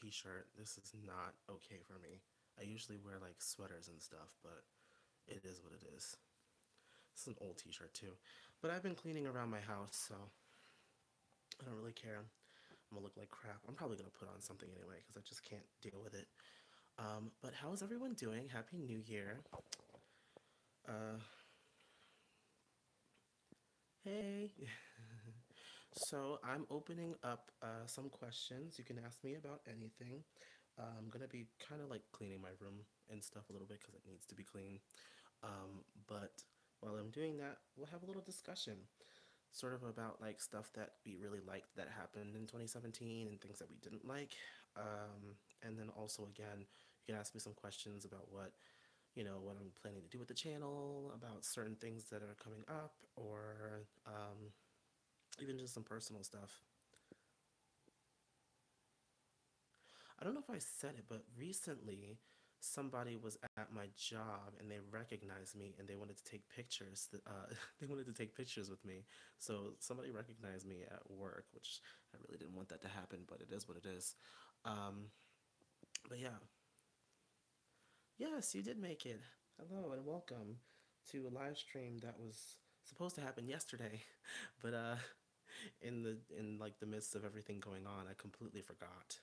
t-shirt. This is not okay for me. I usually wear like sweaters and stuff, but it is what it is. This is an old t-shirt too. But I've been cleaning around my house, so I don't really care. I'm gonna look like crap. I'm probably gonna put on something anyway because I just can't deal with it. But how is everyone doing? Happy New Year. Uh, hey. So I'm opening up some questions. You can ask me about anything. I'm gonna be kind of like cleaning my room and stuff a little bit because it needs to be clean. But while I'm doing that, we'll have a little discussion, sort of about like stuff that we really liked that happened in 2017 and things that we didn't like. And then also again, you can ask me some questions about what I'm planning to do with the channel, about certain things that are coming up, or even just some personal stuff. I don't know if I said it, but recently somebody was at my job and they recognized me and they wanted to take pictures. They wanted to take pictures with me. So somebody recognized me at work, which I really didn't want that to happen, but it is what it is. Um, but yeah, yes, you did make it. Hello and welcome to a live stream that was supposed to happen yesterday, but in like the midst of everything going on, I completely forgot.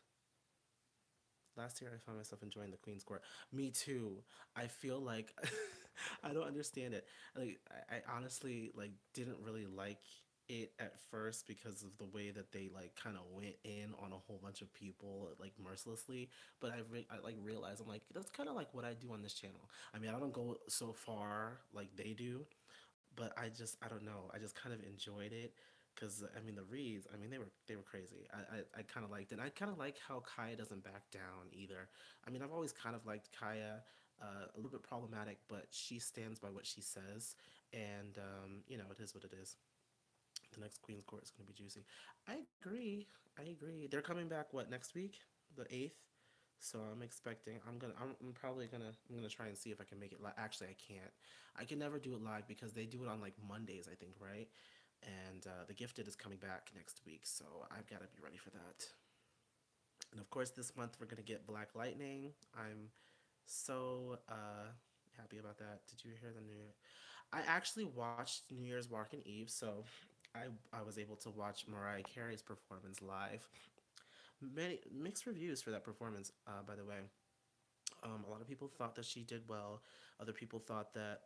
Last year, I found myself enjoying the Queen's Court. Me too. I feel like I don't understand it. Like I honestly like didn't really like it at first because of the way that they like kind of went in on a whole bunch of people like mercilessly. But I like realized I'm like that's kind of like what I do on this channel. I mean, I don't go so far like they do, but I don't know. I just kind of enjoyed it because I mean the Reeds. I mean they were crazy. I kind of liked it. And I kind of like how Kaya doesn't back down either. I mean I've always kind of liked Kaya. A little bit problematic, but she stands by what she says, and it is what it is. The next Queen's Court is going to be juicy. I agree. I agree. They're coming back what next week, the 8th. So I'm expecting. I'm probably gonna. I'm gonna try and see if I can make it live. Actually, I can't. I can never do it live because they do it on like Mondays, I think, right? And The Gifted is coming back next week, so I've got to be ready for that. And of course, this month we're gonna get Black Lightning. I'm so happy about that. Did you hear the new? I actually watched New Year's Walking Eve, so I was able to watch Mariah Carey's performance live. Many mixed reviews for that performance, by the way. A lot of people thought that she did well. Other people thought that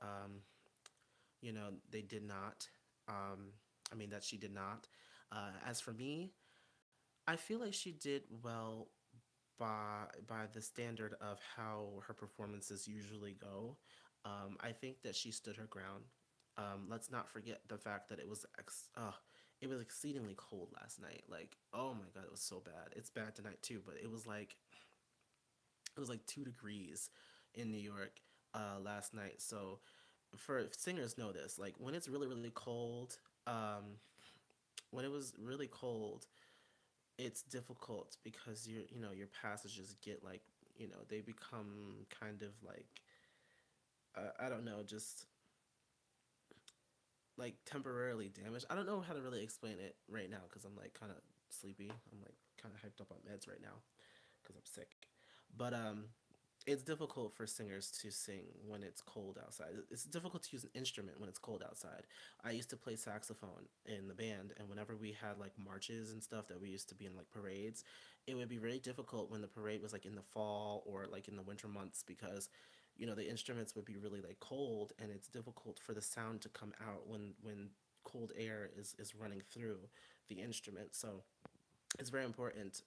they did not. I mean that she did not. As for me, I feel like she did well by the standard of how her performances usually go. I think that she stood her ground. Let's not forget the fact that it was exceedingly cold last night. Like, oh my god, it was so bad. It's bad tonight too, but it was like 2 degrees in New York last night. So for singers know this, like when it's really really cold, when it was really cold, it's difficult because your passages get like they become kind of like I don't know, just like temporarily damaged. I don't know how to really explain it right now because I'm like kind of sleepy. I'm like kind of hyped up on meds right now because I'm sick. But it's difficult for singers to sing when it's cold outside. It's difficult to use an instrument when it's cold outside. I used to play saxophone in the band, and whenever we had like marches and stuff that we used to be in like parades, it would be very difficult when the parade was like in the fall or like in the winter months because the instruments would be really like cold, and it's difficult for the sound to come out when cold air is running through the instrument. So it's very important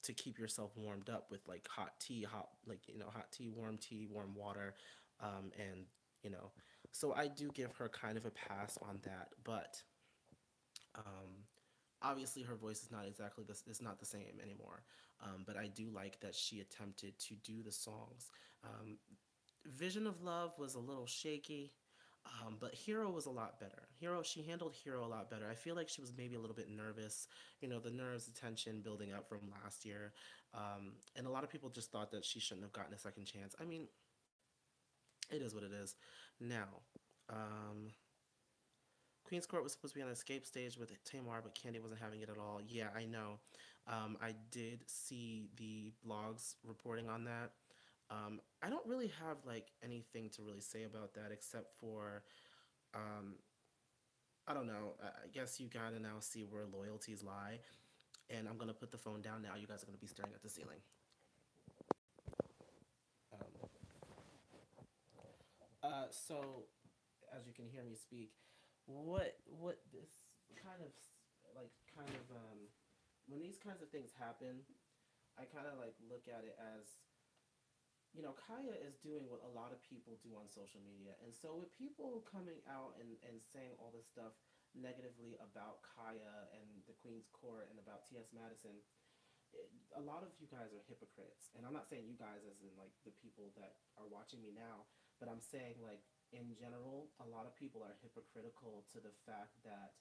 to keep yourself warmed up with like hot tea, warm water, and you know. So I do give her kind of a pass on that, but um, obviously her voice is not exactly this. It's not the same anymore. But I do like that she attempted to do the songs. Um, Vision of Love was a little shaky. But Hero was a lot better. She handled Hero a lot better. I feel like she was maybe a little bit nervous. The nerves, the tension building up from last year. And a lot of people just thought that she shouldn't have gotten a second chance. I mean, it is what it is. Now, um, Queen's Court was supposed to be on the escape stage with Tamar, but Candy wasn't having it at all. Yeah, I know. I did see the blogs reporting on that. I don't really have like anything to really say about that except for um, I don't know. I guess you gotta now see where loyalties lie. And I'm gonna put the phone down now. You guys are gonna be staring at the ceiling. Um, so as you can hear me speak, what this kind of like kind of when these kinds of things happen, I kind of like look at it as Kaya is doing what a lot of people do on social media. And so with people coming out and saying all this stuff negatively about Kaya and the Queen's Court and about T.S. Madison, a lot of you guys are hypocrites. And I'm not saying you guys as in like the people that are watching me now, but I'm saying like in general, a lot of people are hypocritical to the fact that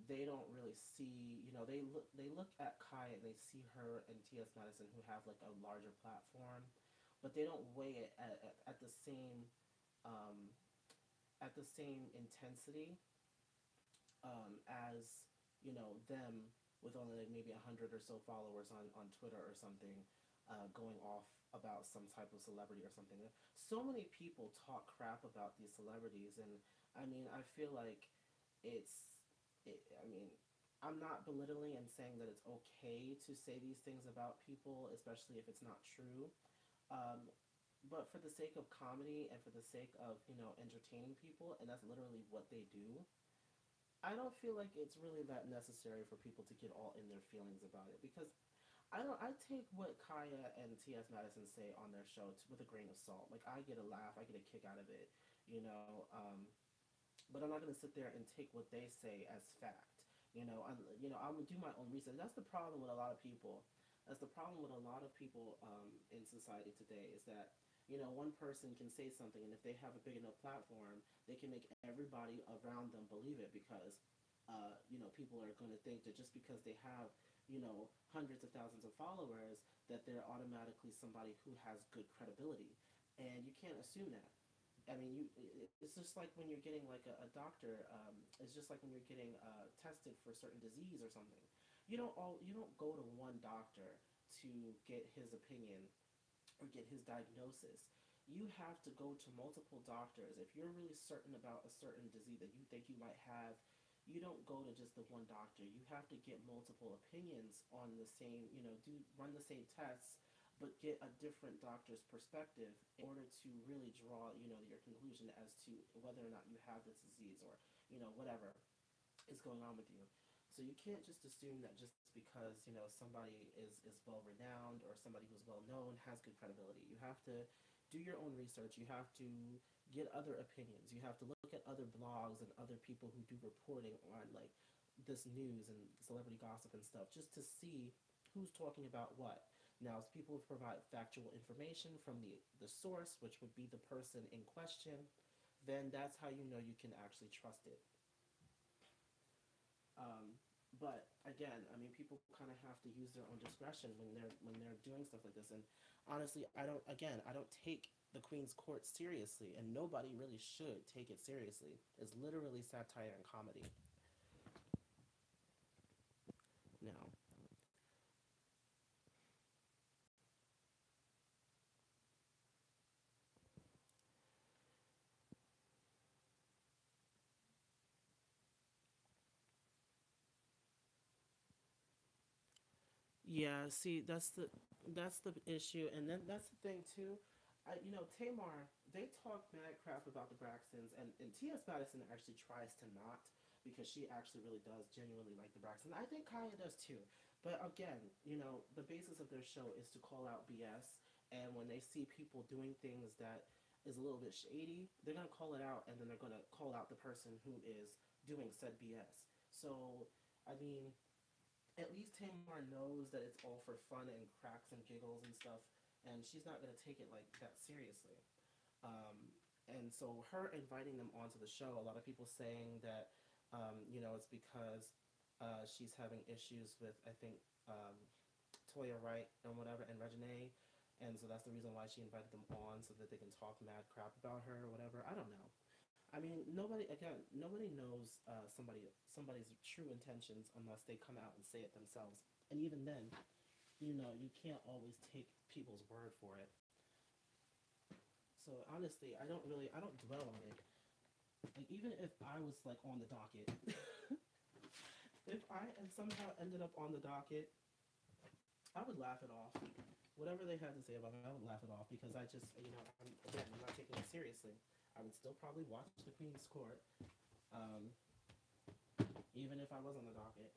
they don't really see, they look at Kai and they see her and T.S. Madison who have like a larger platform, but they don't weigh it at the same um, intensity as them with only like maybe 100 or so followers on Twitter or something, going off about some type of celebrity or something. So many people talk crap about these celebrities, and I mean, I feel like it's, I mean, I'm not belittling and saying that it's okay to say these things about people, especially if it's not true. Um, but for the sake of comedy and for the sake of entertaining people, and that's literally what they do, I don't feel like it's really that necessary for people to get all in their feelings about it, because I take what Kaya and T.S. Madison say on their show with a grain of salt. Like, I get a laugh, I get a kick out of it, you know. But I'm not gonna sit there and take what they say as fact. I'm gonna do my own research. That's the problem with a lot of people. That's the problem with a lot of people in society today, is that one person can say something, and if they have a big enough platform, they can make everybody around them believe it, because people are going to think that just because they have hundreds of thousands of followers, that they're automatically somebody who has good credibility, and you can't assume that. I mean, it's just like when you're getting like a doctor. It's just like when you're getting tested for a certain disease or something. You don't go to one doctor to get his opinion or get his diagnosis. You have to go to multiple doctors. If you're really certain about a certain disease that you think you might have, you don't go to just the one doctor. You have to get multiple opinions on the same, run the same tests, but get a different doctor's perspective in order to really draw, your conclusion as to whether or not you have this disease, or, whatever is going on with you. So you can't just assume that just because somebody is well renowned or somebody who's well known has good credibility. You have to do your own research. You have to get other opinions. You have to look at other blogs and other people who do reporting on like this news and celebrity gossip and stuff, just to see who's talking about what. Now, if people provide factual information from the source, which would be the person in question, then that's how you know you can actually trust it. But again, I mean, people kind of have to use their own discretion when they're doing stuff like this. And honestly, I don't take the Queen's Court seriously, and nobody really should take it seriously. It's literally satire and comedy. Now, yeah, see, that's the issue, and then that's the thing too. Tamar, they talk mad crap about the Braxtons, and T.S. Madison actually tries to not, because she actually really does genuinely like the Braxtons. I think Kaya does too. But again, the basis of their show is to call out BS, and when they see people doing things that is a little bit shady, they're gonna call it out, and then they're gonna call out the person who is doing said BS. So, I mean, at least Tamar knows that it's all for fun and cracks and giggles and stuff, and she's not gonna take it like that seriously. And so her inviting them onto the show, a lot of people saying that it's because she's having issues with, I think, Toya Wright and whatever, and Regine, and so that's the reason why she invited them on, so that they can talk mad crap about her or whatever. I don't know. I mean, nobody knows somebody's true intentions unless they come out and say it themselves. And even then, you can't always take people's word for it. So honestly, I don't dwell on it. Like even if I was like on the docket, if I and somehow ended up on the docket, I would laugh it off. Whatever they had to say about me, I would laugh it off because I just, I'm not taking it seriously. I would still probably watch the Queen's Court, um, even if I was on the docket.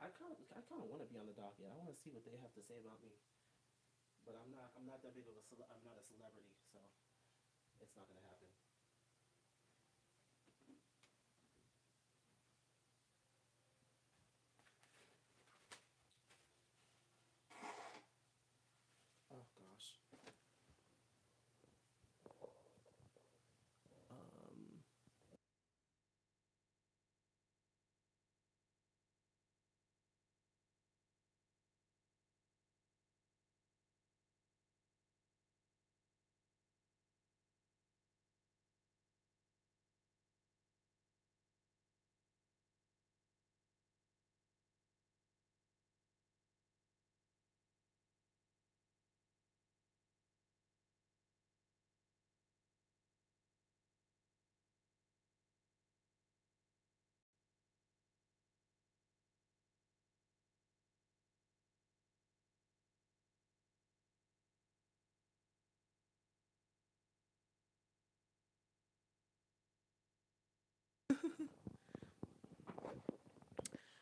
I kind of want to be on the docket. I want to see what they have to say about me. But I'm not that big of a, I'm not a celebrity, so it's not gonna happen. Oh gosh. Um,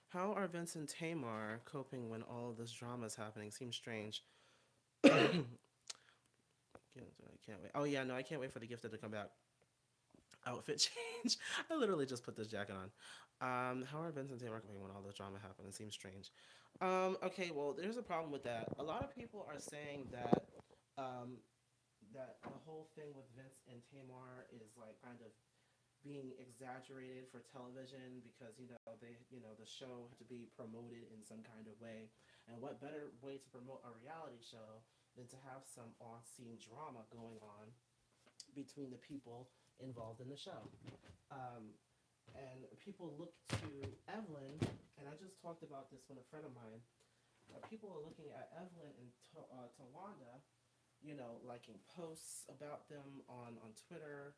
how are Vince and Tamar coping when all of this drama is happening? Seems strange. I can't wait. Oh yeah, no, I can't wait for the gifted to come back. Outfit change. I literally just put this jacket on. How are Vince and Tamar coping when all this drama happened? It seems strange. Okay, well, there's a problem with that. A lot of people are saying um, that the whole thing with Vince and Tamar is like kind of being exaggerated for television because the show had to be promoted in some kind of way, and what better way to promote a reality show than to have some on-scene drama going on between the people involved in the show. Um, and people look to Evelyn, and I just talked about this with a friend of mine. People are looking at Evelyn and Tawanda, liking posts about them on Twitter,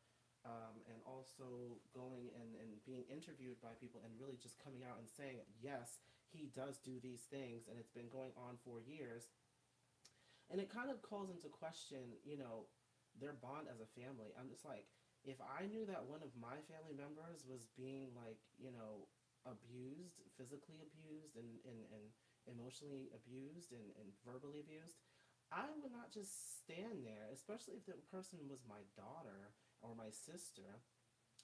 and also going and being interviewed by people and really just coming out and saying, yes, he does do these things, and it's been going on for years. And it kind of calls into question, their bond as a family. I'm just like, if I knew that one of my family members was being like, abused, physically abused, and emotionally abused and verbally abused, I would not just stand there, especially if the person was my daughter or my sister.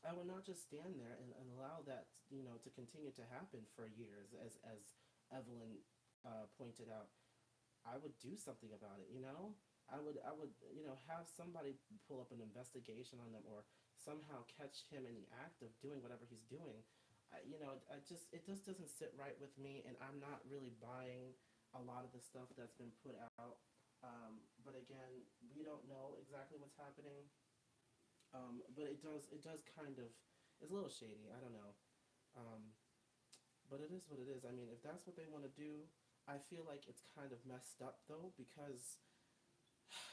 I would not just stand there and allow that, to continue to happen for years, as Evelyn pointed out. I would do something about it. I would have somebody pull up an investigation on them or somehow catch him in the act of doing whatever he's doing. It just doesn't sit right with me, and I'm not really buying a lot of the stuff that's been put out. But again, we don't know exactly what's happening. But it does kind of, it's a little shady. I don't know. Um, but it is what it is. I mean, if that's what they want to do, I feel like it's kind of messed up though, because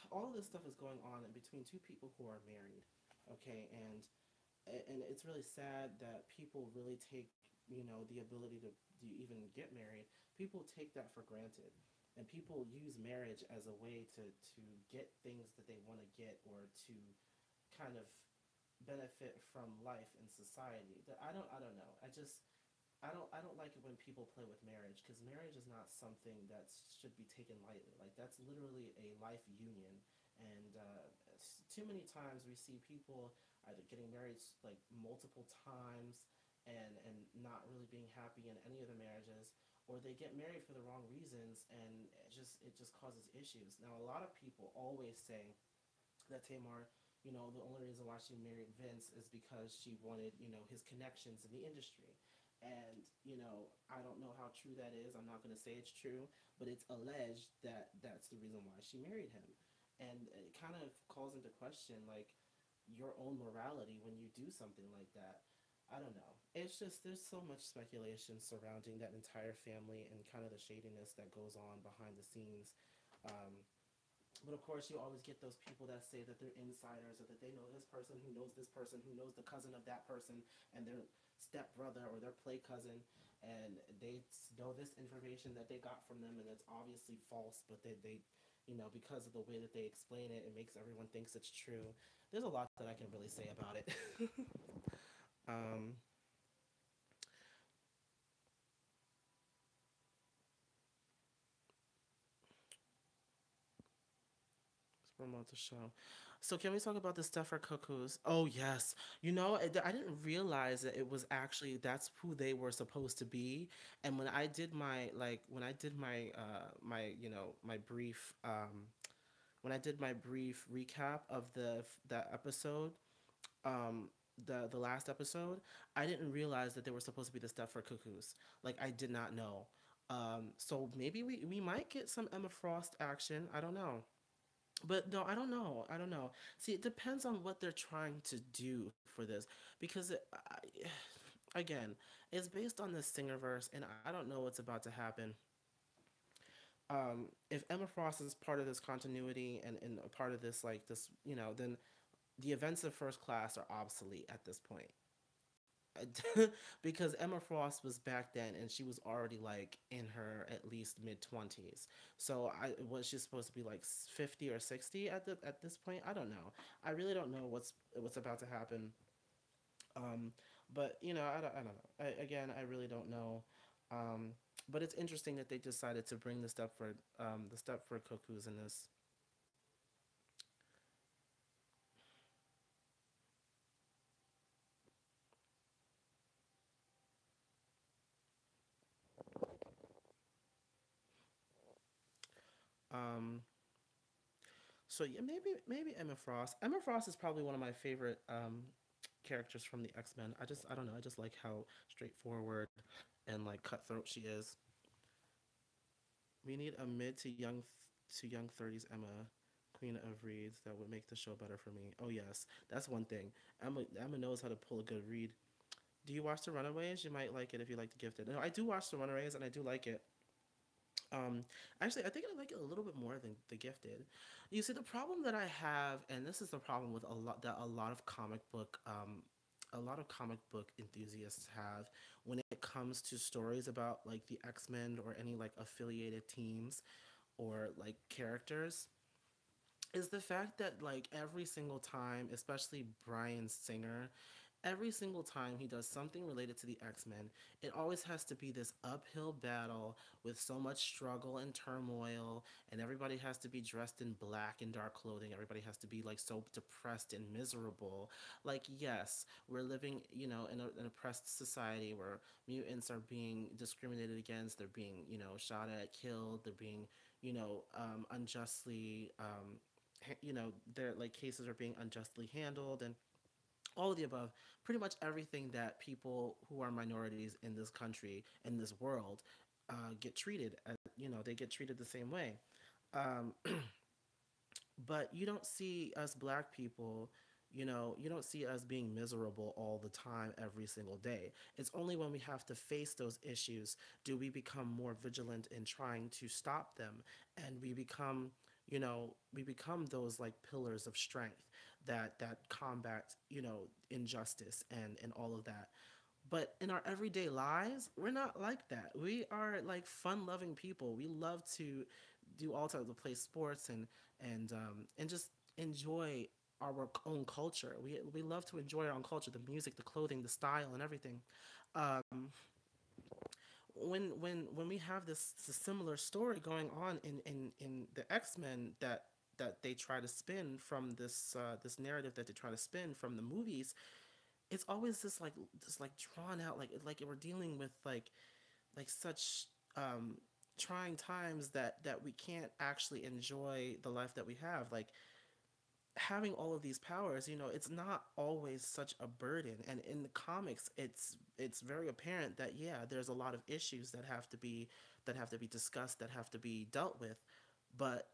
all of this stuff is going on in between two people who are married. Okay, and it's really sad that people really take, the ability to even get married. People take that for granted, and people use marriage as a way to get things that they want to get, or to kind of benefit from life and society. I don't know. I don't like it when people play with marriage, because marriage is not something that should be taken lightly. Like, that's literally a life union, and too many times we see people either getting married like multiple times and not really being happy in any of the marriages, or they get married for the wrong reasons, and it just causes issues. Now, a lot of people always say that Tamar, the only reason why she married Vince is because she wanted, his connections in the industry. And, I don't know how true that is. I'm not going to say it's true, but it's alleged that that's the reason why she married him. And it kind of calls into question, like, your own morality when you do something like that. I don't know. It's just there's so much speculation surrounding that entire family and kind of the shadiness that goes on behind the scenes. Um, but of course, you always get those people that say that they're insiders or that they know this person who knows this person who knows the cousin of that person and their step brother or their play cousin, and they know this information that they got from them, and it's obviously false, but because of the way that they explain it, it makes everyone thinks it's true. There's a lot that I can really say about it. um, let's promote the show. So can we talk about the stuff for cuckoos? Oh yes, I didn't realize that it was actually that's who they were supposed to be. And when I did my brief when I did my brief recap of that episode, um the last episode, I didn't realize that they were supposed to be the stuff for cuckoos. Like I did not know. So maybe we might get some Emma Frost action. I don't know. But no, I don't know. I don't know. See, it depends on what they're trying to do for this because again, it's based on the Singerverse, and I don't know what's about to happen. If Emma Frost is part of this continuity and a part of this like this, then the events of First Class are obsolete at this point. Because Emma Frost was back then and she was already like in her at least mid 20s. So I was she supposed to be like 50 or 60 at this point? I don't know. I really don't know what's about to happen. Um but I don't know. Again, I really don't know. Um but it's interesting that they decided to bring the step for cuckoos in this. Um So yeah, maybe Emma Frost. Emma Frost is probably one of my favorite characters from the X Men. I don't know. I just like how straightforward and like cutthroat she is. We need a mid to young 30s Emma, Queen of Reads that would make the show better for me. Oh yes, that's one thing. Emma knows how to pull a good read. Do you watch The Runaways? You might like it if you like The Gifted. No, I do watch The Runaways and I do like it. Um, Actually, I think I like it a little bit more than The Gifted. You see, the problem that I have, and this is the problem with a lot of comic book enthusiasts have when it comes to stories about like the X Men or any like affiliated teams or like characters, is the fact that like every single time, especially Brian Singer, every single time he does something related to the X-Men, it always has to be this uphill battle with so much struggle and turmoil, and everybody has to be dressed in black and dark clothing. Everybody has to be like so depressed and miserable. Like, yes, we're living, in an oppressed society where mutants are being discriminated against, they're being, shot at, killed, they're being, unjustly, their like cases are being unjustly handled and all of the above, pretty much everything that people who are minorities in this country, in this world, get treated. They get treated the same way. Um, but you don't see us black people, you don't see us being miserable all the time, every single day. It's only when we have to face those issues do we become more vigilant in trying to stop them, and we become those like pillars of strength that combat injustice and all of that. But in our everyday lives, we're not like that. We are like fun loving people. We love to do all types of play sports and just enjoy our own culture. We love to enjoy our own culture, the music, the clothing, the style, and everything. Um, when we have this similar story going on in the X Men that they try to spin from this narrative that they try to spin from the movies, it's always this like drawn out like we're dealing with like such trying times that we can't actually enjoy the life that we have. Like having all of these powers, it's not always such a burden. And in the comics, it's very apparent that yeah, there's a lot of issues that have to be discussed, that have to be dealt with. But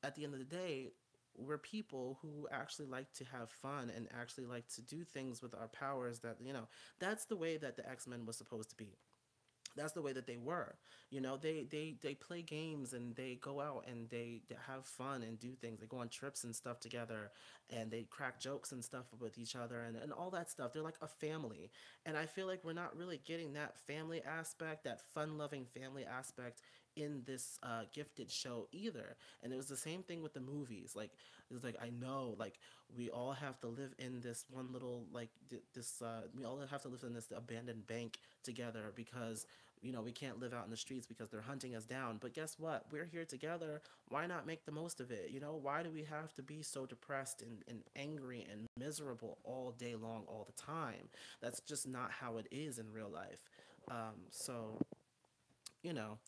at the end of the day, we're people who actually like to have fun and actually like to do things with our powers that, that's the way that the X-Men was supposed to be. That's the way that they were. They play games and they go out and they have fun and do things. They go on trips and stuff together, and they crack jokes and stuff with each other, and all that stuff. They're like a family. And I feel like we're not really getting that family aspect, that fun loving family aspect in this gifted show either. And it was the same thing with the movies. Like, it was like, I know, like, we all have to live in this one little, like, this we all have to live in this abandoned bank together because we can't live out in the streets because they're hunting us down. But guess what? We're here together. Why not make the most of it? Why do we have to be so depressed and angry and miserable all day long, all the time? That's just not how it is in real life. So, you know,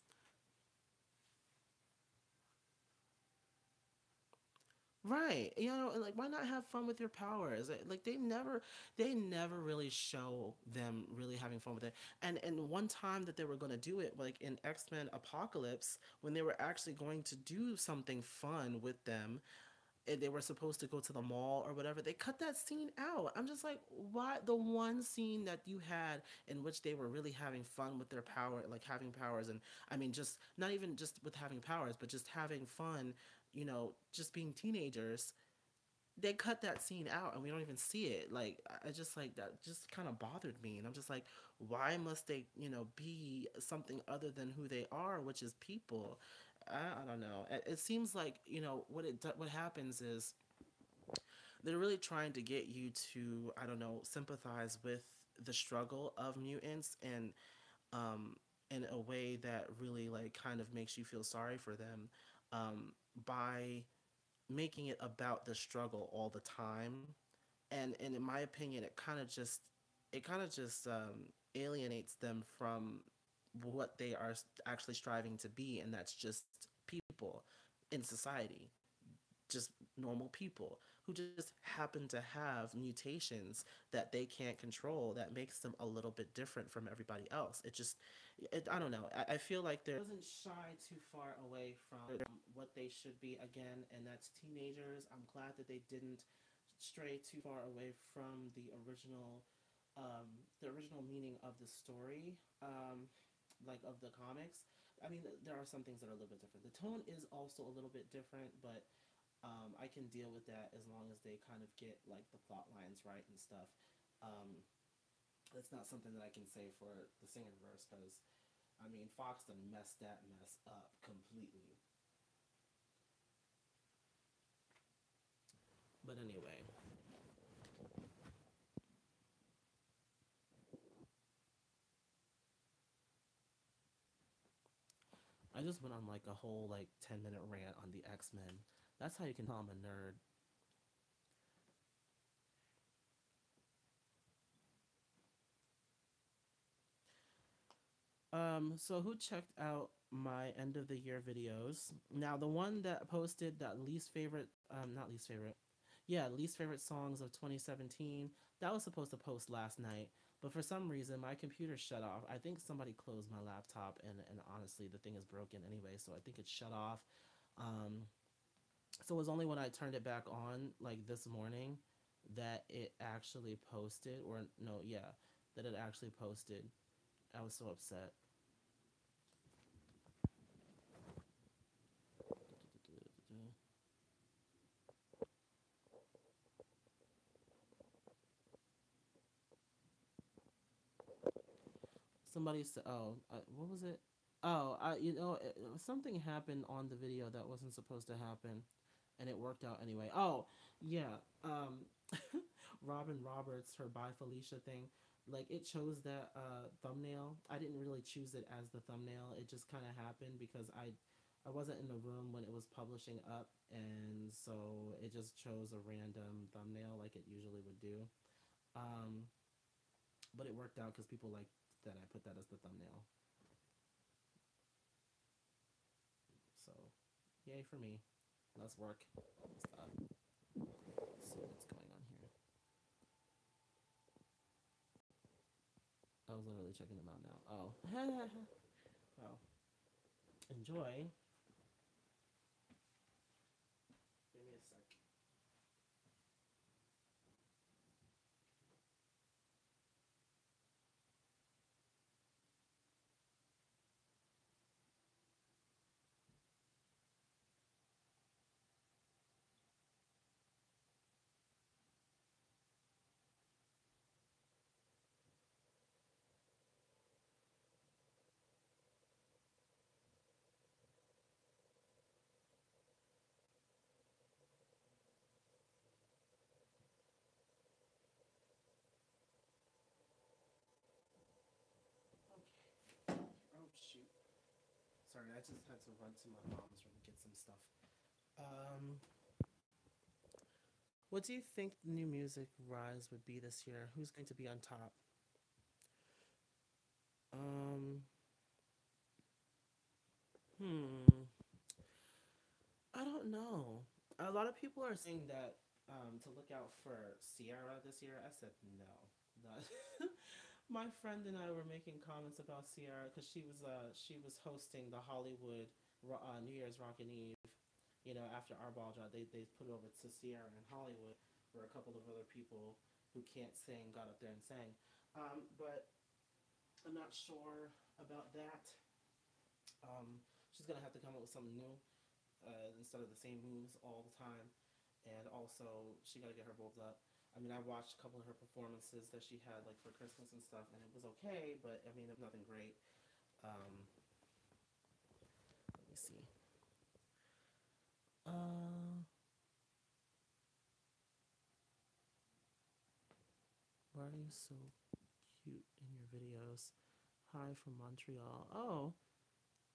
right. And like, why not have fun with your powers? Like, they never really show them really having fun with it. And one time that they were going to do it, like in X-Men Apocalypse, when they were actually going to do something fun with them, and they were supposed to go to the mall or whatever, they cut that scene out. I'm just like, why? The one scene that you had in which they were really having fun with their power, like having powers, and I mean, just not even just with having powers, but just having fun, just being teenagers. They cut that scene out and we don't even see it. Like, I just, like, that just kind of bothered me, and I'm just like, why must they, be something other than who they are, which is people? I don't know. It seems like, what happens is they're really trying to get you to, I don't know, sympathize with the struggle of mutants, and um, in a way that really, like, kind of makes you feel sorry for them, um, by making it about the struggle all the time. And in my opinion, it kind of just alienates them from what they are actually striving to be, and that's just people in society, just normal people who just happen to have mutations that they can't control, that makes them a little bit different from everybody else. I don't know. I feel like they wasn't shy too far away from what they should be again, and that's teenagers. I'm glad that they didn't stray too far away from the original meaning of the story, like of the comics. I mean, there are some things that are a little bit different. The tone is also a little bit different, but I can deal with that as long as they kind of get, like, the plot lines right and stuff. Um, it's not something that I can say for the singer verse, because I mean, Fox done messed that mess up completely. But anyway, I just went on like a whole, like, 10-minute rant on the X-Men. That's how you can tell I'm a nerd. So who checked out my end of the year videos? Now, the one that posted that least favorite, not least favorite, yeah, least favorite songs of 2017, that was supposed to post last night, but for some reason my computer shut off. I think somebody closed my laptop, and honestly, the thing is broken anyway, so I think it shut off. Um, so it was only when I turned it back on, like this morning, that it actually posted, or no, yeah, that it actually posted. I was so upset. Somebody said, "Oh, what was it? Oh, something happened on the video that wasn't supposed to happen, and it worked out anyway. Oh, yeah. Robin Roberts, her Bye Felicia thing, like, it chose that thumbnail. I didn't really choose it as the thumbnail. It just kind of happened because I wasn't in the room when it was publishing up, and so it just chose a random thumbnail like it usually would do. Um, but it worked out because people liked that I put that as the thumbnail. So, yay for me. Less work. Let's see what's going on here. I was literally checking them out now. Oh. Well, enjoy. Give me a sec. sorry. I just had to run to my mom's room and get some stuff. Um, what do you think the new music rise would be this year? Who's going to be on top? Um, hmm. I don't know. A lot of people are saying that to look out for Sierra this year. I said no. Not my friend and I were making comments about Sierra because she was hosting the Hollywood New Year's Rockin' Eve. You know, after our ball drop, they put it over to Sierra in Hollywood, where a couple of other people who can't sing got up there and sang. But I'm not sure about that. She's gonna have to come up with something new instead of the same moves all the time. And also, she got to get her bulbs up. I mean, I watched a couple of her performances that she had like for Christmas and stuff, and it was okay, but I mean, it was nothing great. Um, let me see. Uh, why are you so cute in your videos? Hi from Montreal. Oh,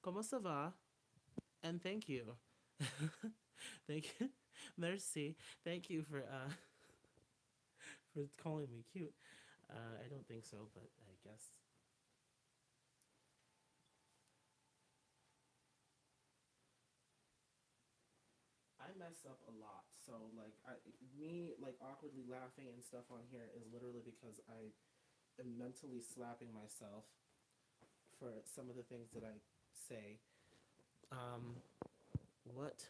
comment ça va? And thank you. Thank you. Merci. Thank you for calling me cute. I don't think so, but I guess I mess up a lot. So like me like awkwardly laughing and stuff on here is literally because I am mentally slapping myself for some of the things that I say. Um, what?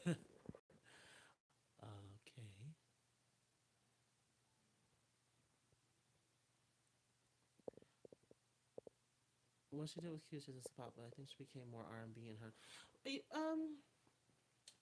Okay. What she did with Q, she's a spot, but I think she became more R&B in her.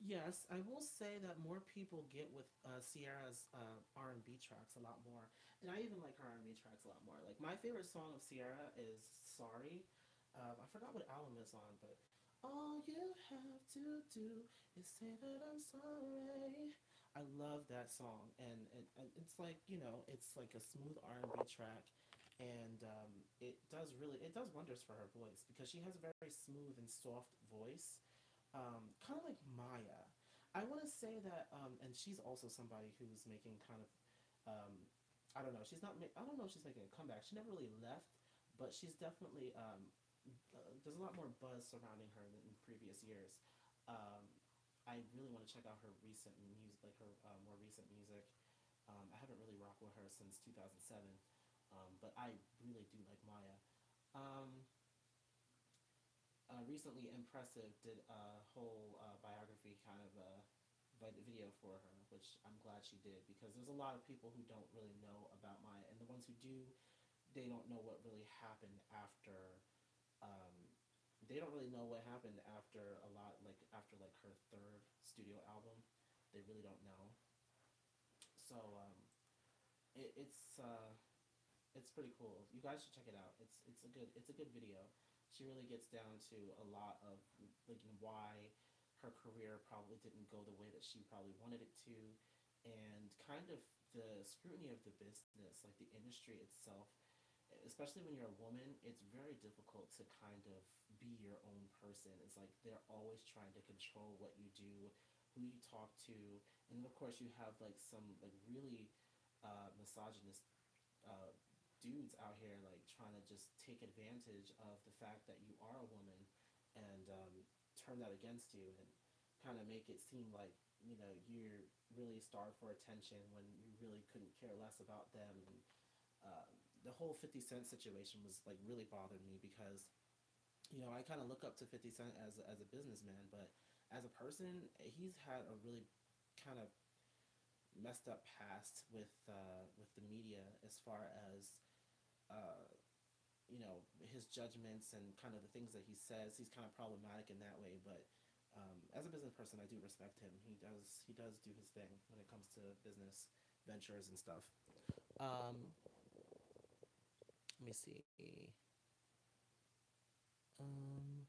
Yes, I will say that more people get with Sierra's R&B tracks a lot more, and I even like her R&B tracks a lot more. Like my favorite song of Sierra is "Sorry." I forgot what album it's on, but all you have to do is say that I'm sorry. I love that song, and it's like it's like a smooth R&B track, and it does wonders for her voice because she has a very smooth and soft voice, kind of like Maya. I want to say that, and she's also somebody who's making kind of, um, I don't know, she's not, I don't know if she's making a comeback. She never really left, but she's definitely, there's a lot more buzz surrounding her than in previous years. Um, I really want to check out her recent music, like her more recent music. I haven't really rocked with her since 2007, but I really do like Maya. Um, Recently, Impressive did a whole biography kind of video for her, which I'm glad she did because there's a lot of people who don't really know about Maya, and the ones who do, they don't know what really happened after. Um, they don't really know what happened after a lot, like after like her third studio album. They really don't know. So it's pretty cool. You guys should check it out. It's a good video. She really gets down to a lot of like why her career probably didn't go the way that she probably wanted it to, and kind of the scrutiny of the business, like the industry itself. Especially when you're a woman, it's very difficult to kind of be your own person. It's like they're always trying to control what you do, who you talk to, and then of course you have like some like really misogynist uh, dudes out here like trying to just take advantage of the fact that you are a woman and turn that against you and kind of make it seem like you're really starved for attention when you really couldn't care less about them. And uh, the whole 50 Cent situation was like really bothered me because I kind of look up to 50 Cent as a businessman, but as a person, he's had a really kind of messed up past with the media as far as uh, his judgments and kind of the things that he says. He's kind of problematic in that way, but as a business person, I do respect him. He does do his thing when it comes to business ventures and stuff. Let me see. Um,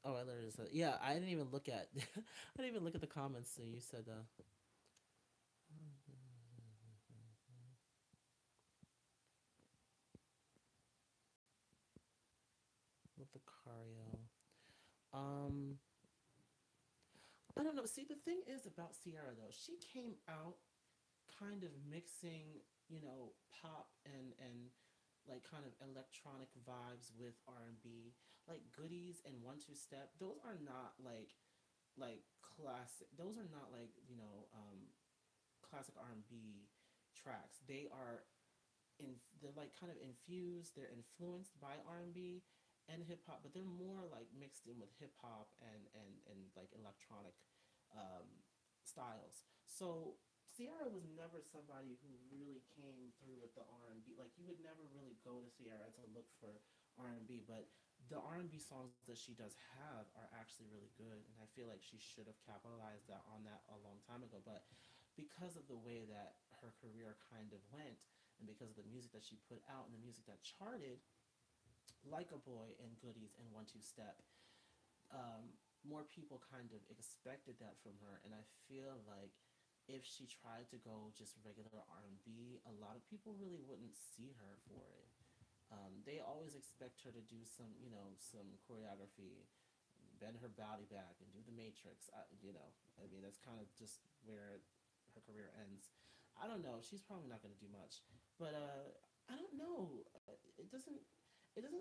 Oh, I literally said, yeah. I didn't even look at. I didn't even look at the comments. So you said, with the Cario. Um, I don't know. See, the thing is about Sierra though, she came out kind of mixing, pop and like kind of electronic vibes with R&B. Like Goodies and One Two Step, those are not like classic. Those are not like, classic R&B tracks. They're like kind of infused, they're influenced by R&B and hip hop, but they're more like mixed in with hip hop and like electronic um, styles. So Sierra was never somebody who really came through with the R&B. Like you would never really go to Sierra to look for R&B, but the R&B songs that she does have are actually really good, and I feel like she should have capitalized on that a long time ago. But because of the way that her career kind of went, and because of the music that she put out and the music that charted, like A Boy and Goodies and One Two Step, more people kind of expected that from her, and I feel like if she tried to go just regular R&B, a lot of people really wouldn't see her for it. They always expect her to do some choreography, bend her body back, and do the Matrix. I mean, that's kind of just where her career ends. I don't know. She's probably not going to do much, but I don't know. It doesn't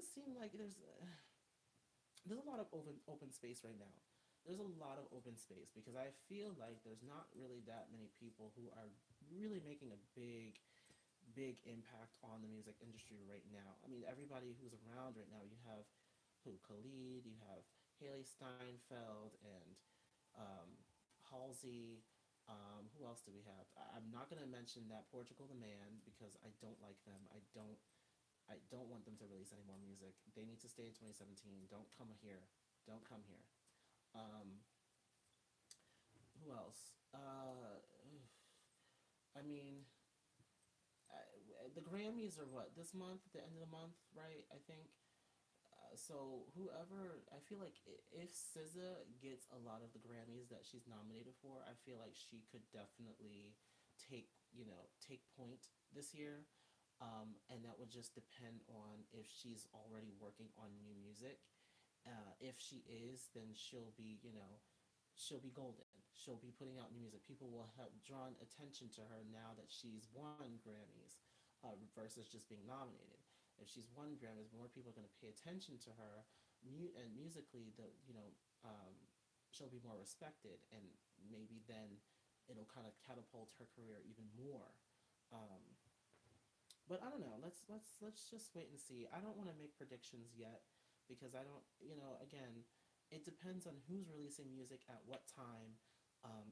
seem like there's a lot of open space right now. There's a lot of open space because I feel like there's not really that many people who are really making a big impact on the music industry right now. I mean, everybody who's around right now, you have who Khalid, you have Haley Steinfeld, and um, Halsey. Who else do we have? I'm not gonna mention that Portugal the Man because I don't like them. I don't want them to release any more music. They need to stay in 2017. Don't come here. Don't come here. Um, who else? I mean, the Grammys are what this month, at the end of the month, right? I think. So whoever, I feel like if SZA gets a lot of the Grammys that she's nominated for, I feel like she could definitely take point this year. And that would just depend on if she's already working on new music. If she is, then she'll be golden. She'll be putting out new music. People will have drawn attention to her now that she's won Grammys, versus just being nominated. If she's won Grammys, more people are going to pay attention to her, and musically, she'll be more respected, and maybe then it'll kind of catapult her career even more. Um, but I don't know. Let's just wait and see. I don't want to make predictions yet because I don't. Again, it depends on who's releasing music at what time,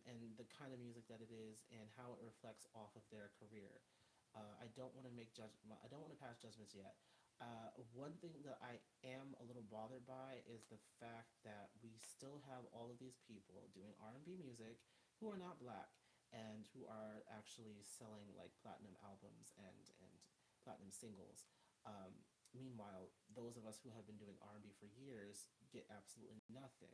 and the kind of music that it is, and how it reflects off of their career. I don't want to make judgment. I don't want to pass judgments yet. One thing that I am a little bothered by is the fact that we still have all of these people doing R&B music who are not black and who are actually selling like platinum albums and platinum singles. Meanwhile, those of us who have been doing R&B for years get absolutely nothing.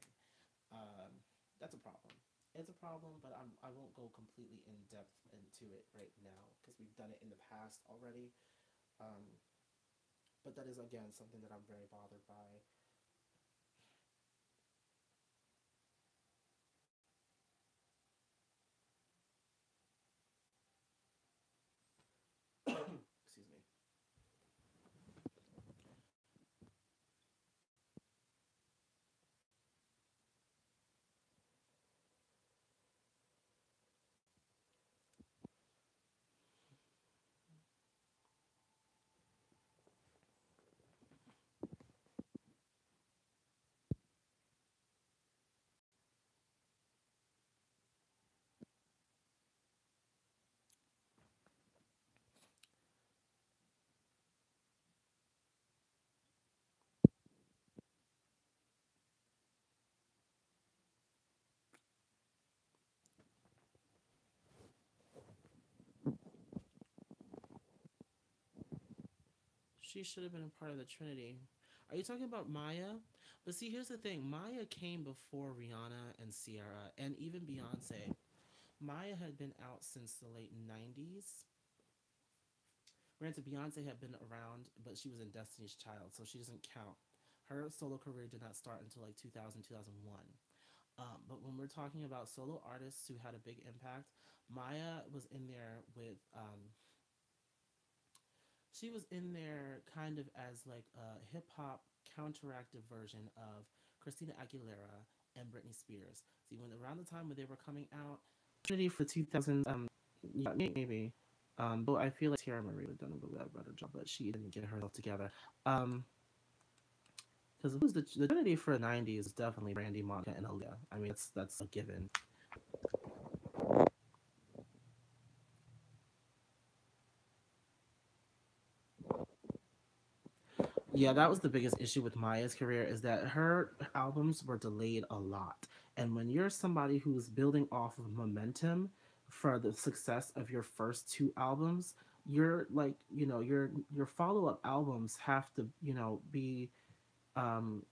That's a problem. It's a problem, but I won't go completely in depth into it right now because we've done it in the past already. Um, but that is again something that I'm very bothered by. Excuse me. She should have been a part of the Trinity. Are you talking about Maya? But see, here's the thing. Maya came before Rihanna and Ciara and even Beyonce. Maya had been out since the late 90s. Granted, Beyonce had been around, but she was in Destiny's Child, so she doesn't count. Her solo career did not start until like 2000, 2001. But when we're talking about solo artists who had a big impact, Maya was in there with, she was in there kind of as like a hip hop counteractive version of Christina Aguilera and Britney Spears. See, when around the time when they were coming out, Trinity for 2000s, yeah, maybe. But I feel like Tierra Marie would have done a better job, but she didn't get herself together. Um, because who's the Trinity for the '90s is definitely Brandy, Monica, and Aaliyah. I mean, that's a given. Yeah, that was the biggest issue with Maya's career is that her albums were delayed a lot. And when you're somebody who's building off of momentum for the success of your first two albums, you're like, your follow-up albums have to, be um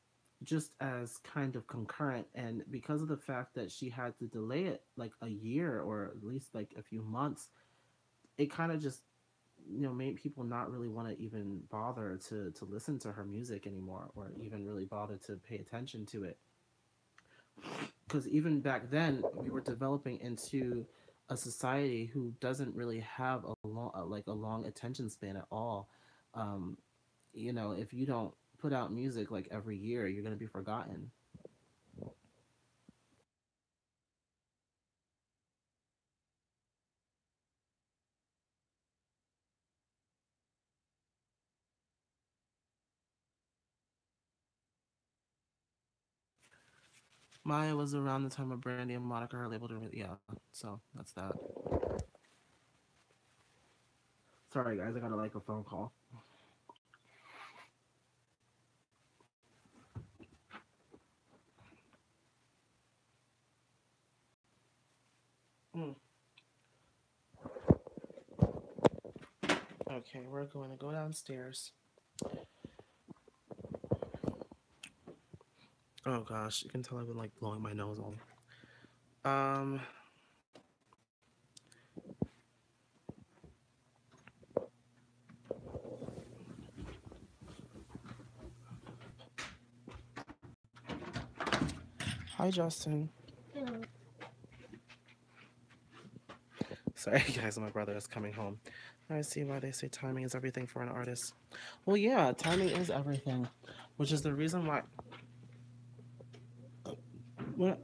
just as kind of concurrent. And because of the fact that she had to delay it like a year or at least like a few months, it kind of just made people not really want to even bother to listen to her music anymore or even really bother to pay attention to it, because even back then we were developing into a society who doesn't really have a long like a long attention span at all. um if you don't put out music like every year, you're going to be forgotten. Maya was around the time of Brandy and Monica, her label to yeah, so that's that. Sorry guys, I got like a phone call. Mm. Okay, we're going to go downstairs. Oh gosh, you can tell I've been like blowing my nose all. Um, Hi Justin. Sorry guys, my brother is coming home. I see why they say timing is everything for an artist. Well, yeah, timing is everything, which is the reason why. What?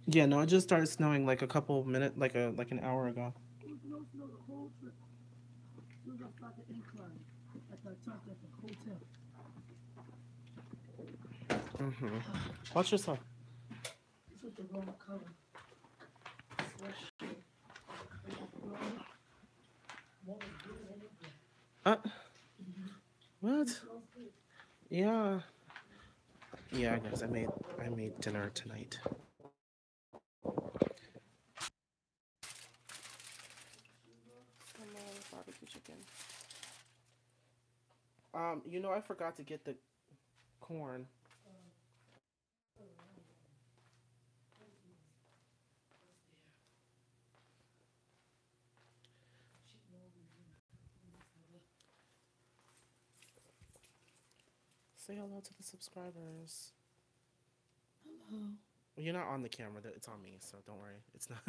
Yeah, no, it just started snowing like a couple minutes, like an hour ago. Mm-hmm. Watch yourself. Uh, what? Yeah, yeah, guys, I made dinner tonight. Some barbecue chicken. I forgot to get the corn. Say hello to the subscribers. Well, you're not on the camera. It's on me, so don't worry. It's not.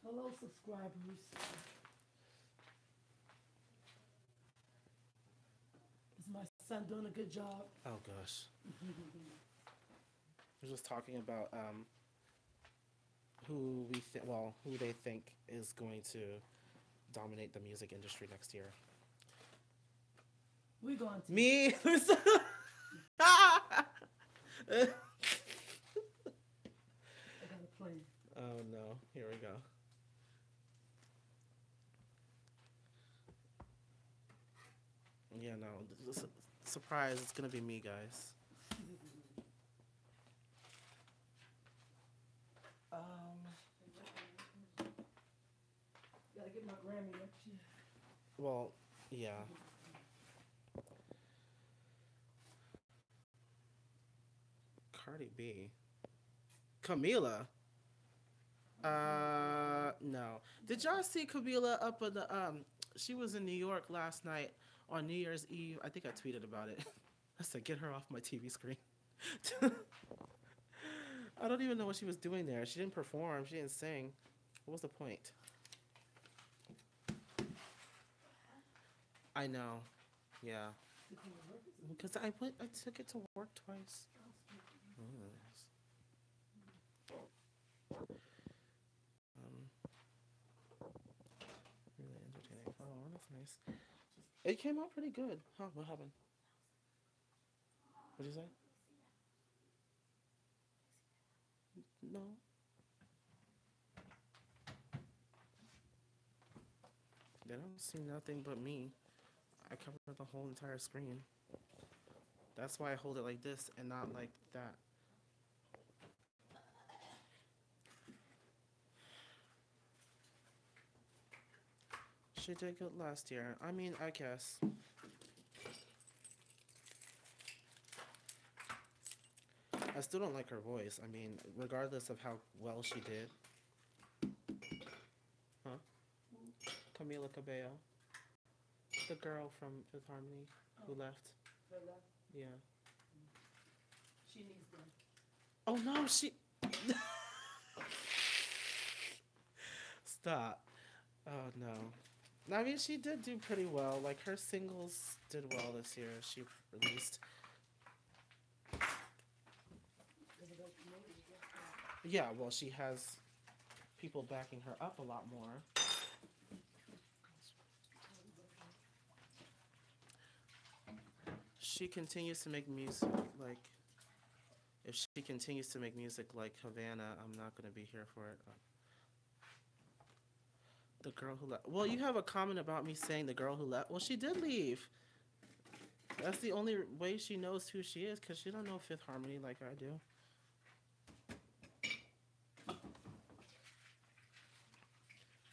Hello, subscribers. Is my son doing a good job? Oh gosh. We're just talking about who they think is going to dominate the music industry next year. We're going to. Me. I got a plan. Oh no! Here we go. Yeah, no. Surprise! It's gonna be me, guys. Um. Gotta get my Grammy next year. Well, Yeah. Cardi B. Camila. No. Did y'all see Camila up in the she was in New York last night on New Year's Eve. I think I tweeted about it. I said get her off my TV screen. I don't even know what she was doing there. She didn't perform, she didn't sing. What was the point? I know. Yeah. Because I took it to work twice. Oh, really entertaining. Oh, that's nice. It came out pretty good. Huh? What happened? What did you say? No. They don't see nothing but me. I covered the whole entire screen. That's why I hold it like this and not like that. She did good last year. I mean, I guess. I still don't like her voice. I mean, regardless of how well she did. Huh? Camila Cabello. The girl from Fifth Harmony who left. Yeah. She needs them. Oh no, she. Stop. Oh no. I mean, she did do pretty well. Like, her singles did well this year. She released. Yeah, well, she has people backing her up a lot more. She continues to make music. Like, if she continues to make music like Havana, I'm not going to be here for it. The girl who left. Well, you have a comment about me saying the girl who left. Well, she did leave. That's the only way she knows who she is, because she don't know Fifth Harmony like I do.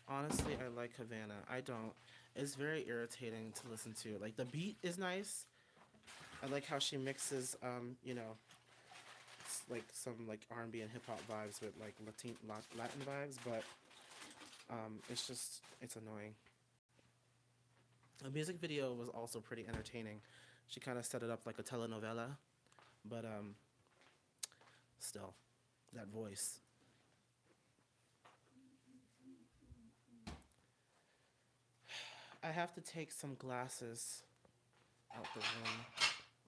Honestly, I like Havana. I don't. It's very irritating to listen to. Like, the beat is nice. I like how she mixes, like some like R&B and hip hop vibes with like Latin vibes, but it's annoying. The music video was also pretty entertaining. She kind of set it up like a telenovela, but still, that voice. I have to take some glasses out the room,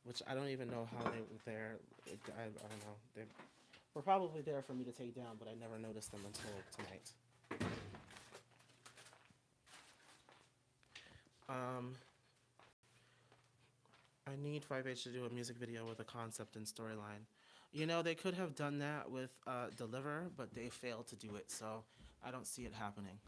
which I don't even know how they were there. I don't know. They were probably there for me to take down, but I never noticed them until tonight. I need 5H to do a music video with a concept and storyline. You know, they could have done that with Deliver, but they failed to do it, so I don't see it happening.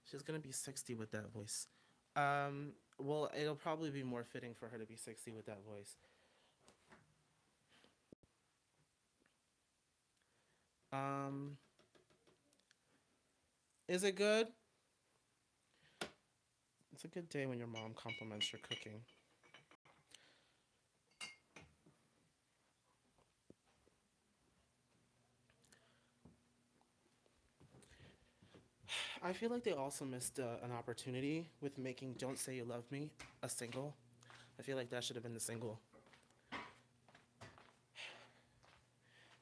She's gonna be 60 with that voice. Well, it'll probably be more fitting for her to be 60 with that voice. Is it good? It's a good day when your mom compliments your cooking. I feel like they also missed an opportunity with making Don't Say You Love Me a single. I feel like that should have been the single.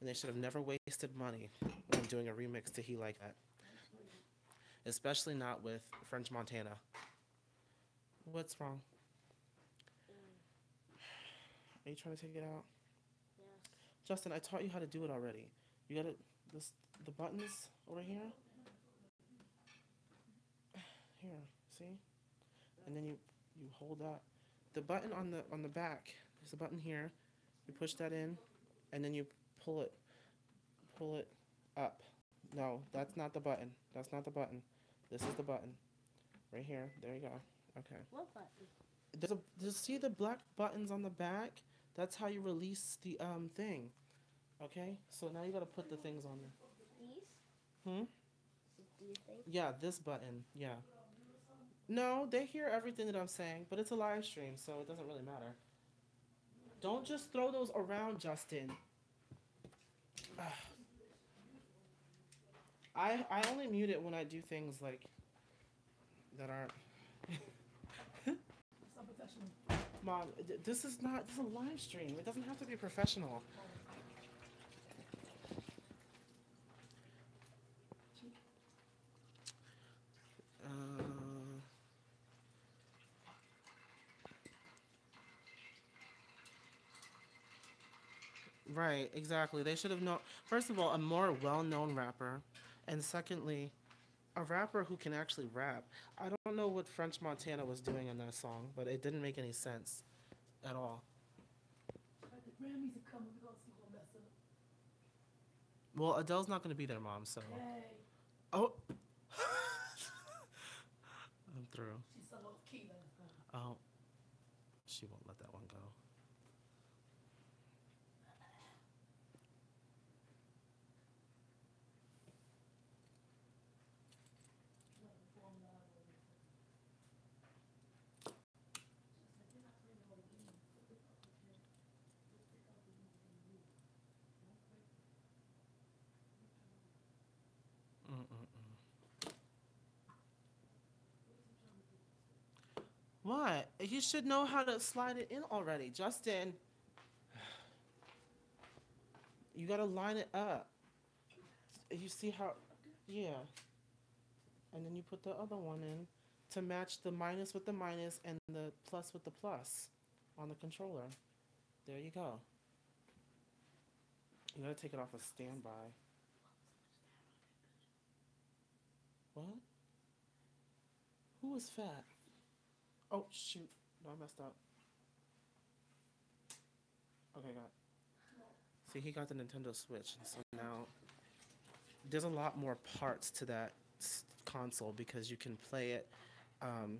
And they should have never wasted money on doing a remix to He Like That. Especially not with French Montana. What's wrong? Are you trying to take it out? Yes. Justin, I taught you how to do it already. You gotta, the buttons over here. Here, see? And then you hold that. The button on the back, there's a button here. You push that in, and then you pull it up. No, that's not the button. That's not the button. This is the button. Right here. There you go. Okay. What button? See the black buttons on the back? That's how you release the thing. Okay? So now you gotta put the things on there. These? Hmm? Do you think? Yeah, this button. Yeah. No, they hear everything that I'm saying, but it's a live stream, so it doesn't really matter. Don't just throw those around, Justin. I only mute it when I do things like that aren't. It's unprofessional. Mom, this is not. This is a live stream. It doesn't have to be professional. Uh, right, exactly. They should have known. First of all, a more well-known rapper, and secondly, a rapper who can actually rap. I don't know what French Montana was doing in that song, but it didn't make any sense at all. Like the Grammys are coming, we're gonna see who mess up. Well, Adele's not going to be there, Mom. So, Hey, oh, I'm through. she's so low key last time. Oh, she won't let that one go. Like the form live or whatever. She's like, you're not playing all the games. What the fuck is that? Just pick out the ones you can use. Don't play. Mm-mm-mm. What? You should know how to slide it in already, Justin. You gotta line it up. You see how? Yeah. And then you put the other one in to match the minus with the minus and the plus with the plus on the controller. There you go. You gotta take it off of standby. What? Who was fat? Oh shoot! No, I messed up. Okay, got it. See, he got the Nintendo Switch, and so now there's a lot more parts to that console because you can play it. Um,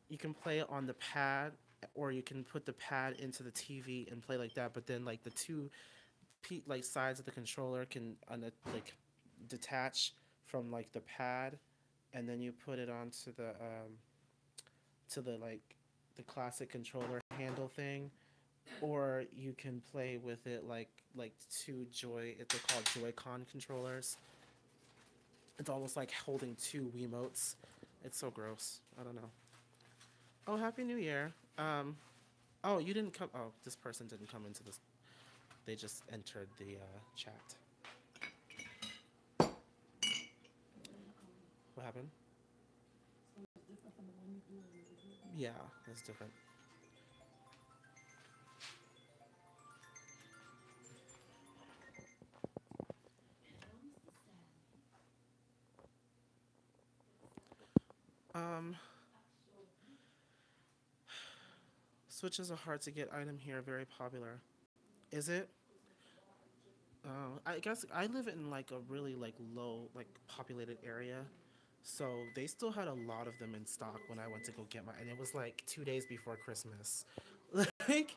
you can play it on the pad, or you can put the pad into the TV and play like that. But then, like the two like sides of the controller can like detach from like the pad, and then you put it onto the like the classic controller handle thing, or you can play with it like two they're called Joy-Con controllers. It's almost like holding two Wiimotes. It's so gross. I don't know. Oh, Happy New Year. Oh, you didn't come. Oh, this person didn't come into this. They just entered the chat. What happened? So it's different from the one you do in the beginning. Yeah, it's different. Um, Switches are hard to get item here. Very popular. Is it? I guess I live in like a really like low like populated area, so they still had a lot of them in stock when I went to go get my. And it was like 2 days before Christmas. Like,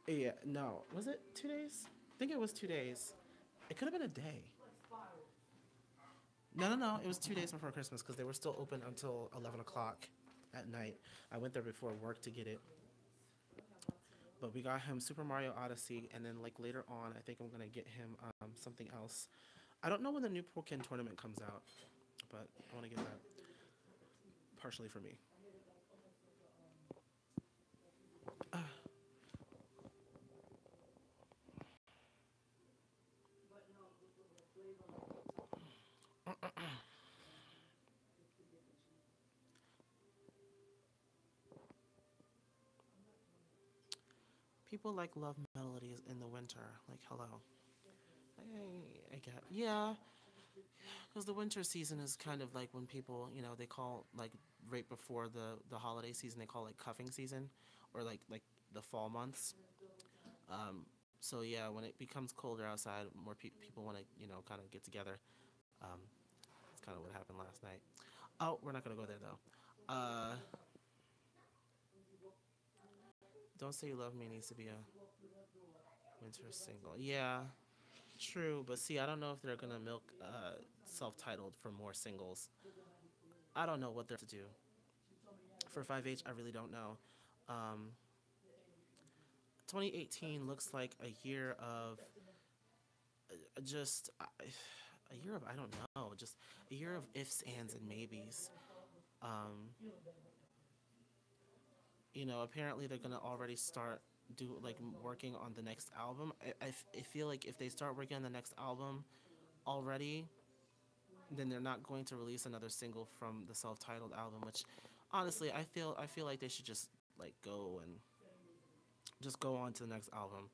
yeah, no, was it 2 days? I think it was 2 days. It could have been a day. No, no, no. It was 2 days before Christmas because they were still open until 11 o'clock at night. I went there before work to get it. But we got him Super Mario Odyssey, and then like later on, I think I'm gonna get him something else. I don't know when the new Pokken tournament comes out, but I want to get that partially for me. People like love melodies in the winter. Like hello. I get yeah, because the winter season is kind of like when people they call like right before the holiday season they call like cuffing season, or like the fall months. Um, so yeah, when it becomes colder outside, more people want to kind of get together. Um, that's kind of what happened last night. Oh, we're not gonna go there though. Don't Say You Love Me needs to be a winter single. Yeah, True, but see, I don't know if they're gonna milk self-titled for more singles. I don't know what they're to do for 5H. I really don't know. Um, 2018 looks like a year of just a year of I don't know, just a year of ifs, ands, and maybes. Um, Apparently they're gonna already start working on the next album. I feel like if they start working on the next album already, then they're not going to release another single from the self-titled album. Which, honestly, I feel like they should just go and just go on to the next album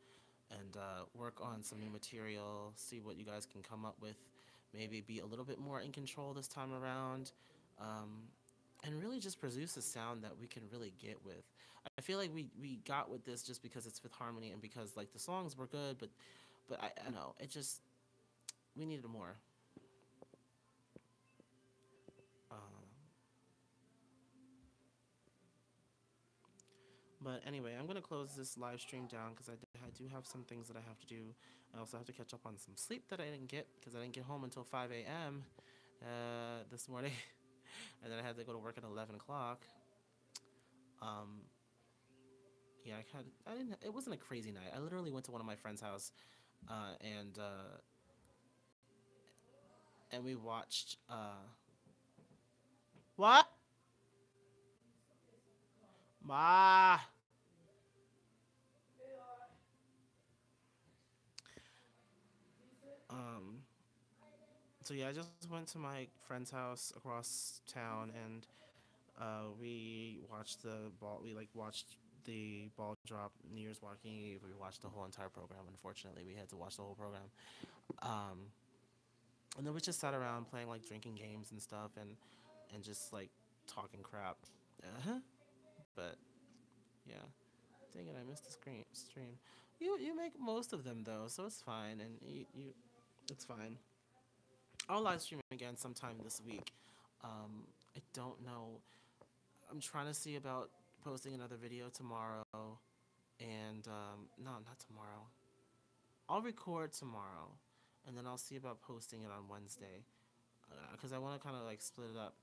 and work on some new material. See what you guys can come up with. Maybe be a little bit more in control this time around. Um, and really just produce a sound that we can really get with. I feel like we got with this just because it's Fifth Harmony and because the songs were good, but I know it just we needed more. Um, but anyway, I'm gonna close this live stream down because I do have some things that I have to do. I also have to catch up on some sleep that I didn't get because I didn't get home until 5 a.m. This morning, and then I had to go to work at 11 o'clock. Um, yeah, I didn't. It wasn't a crazy night. I literally went to one of my friend's house, uh, and uh, and we watched. What? Ma. Um. So yeah, I just went to my friend's house across town, and we watched the ball. We watched the ball drop New Year's Walking Eve. We watched the whole entire program. Unfortunately, we had to watch the whole program. Um, and then we just sat around playing drinking games and stuff, and just talking crap. Uh-huh. But yeah, dang it, I missed the stream. You make most of them though, so it's fine, and you it's fine. I'll live stream again sometime this week. I don't know. I'm trying to see about posting another video tomorrow, and no, not tomorrow. I'll record tomorrow, and then I'll see about posting it on Wednesday, because I want to kind of split it up.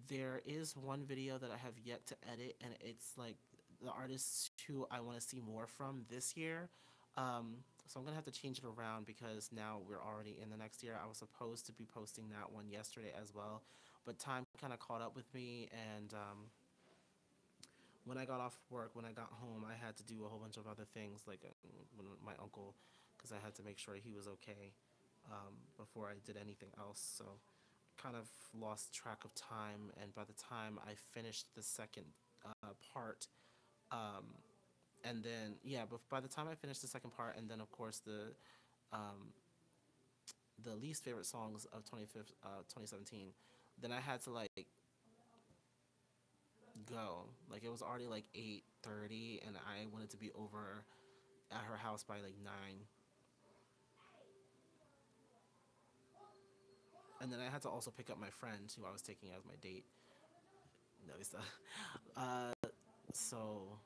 There is one video that I have yet to edit, and it's the artists who I want to see more from this year. So I'm gonna have to change it around because now we're already in the next year. I was supposed to be posting that one yesterday as well, but time kind of caught up with me, and when I got off work, when I got home, I had to do a whole bunch of other things, when my uncle, because I had to make sure he was okay before I did anything else. So kind of lost track of time, and by the time I finished the second part, um, and then yeah, but by the time I finished the second part, and then of course um, the least favorite songs of 2017, then I had to go. It was already 8:30, and I wanted to be over at her house by 9. And then I had to also pick up my friend who I was taking as my date. No, he's not. Uh, so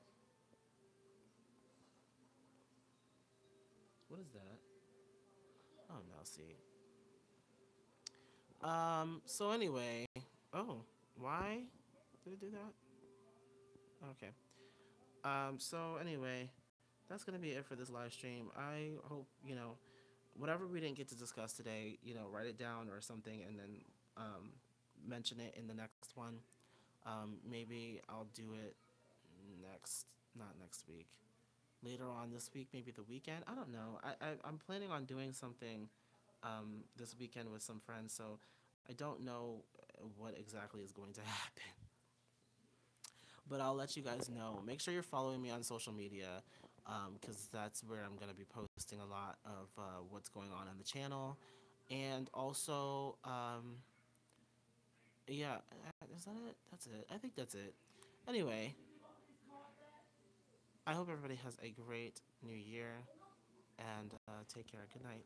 what is that? Oh no, see. So anyway, oh, why did it do that? Okay. So anyway, that's gonna be it for this live stream. I hope whatever we didn't get to discuss today, write it down or something, and then um, mention it in the next one. Maybe I'll do it not next week. Later on this week, maybe the weekend. I don't know. I'm planning on doing something this weekend with some friends, so I don't know what exactly is going to happen. But I'll let you guys know. Make sure you're following me on social media, because that's where I'm going to be posting a lot of what's going on the channel. And also, yeah, is that it? That's it. I think that's it. Anyway, I hope everybody has a great new year, and take care. Good night.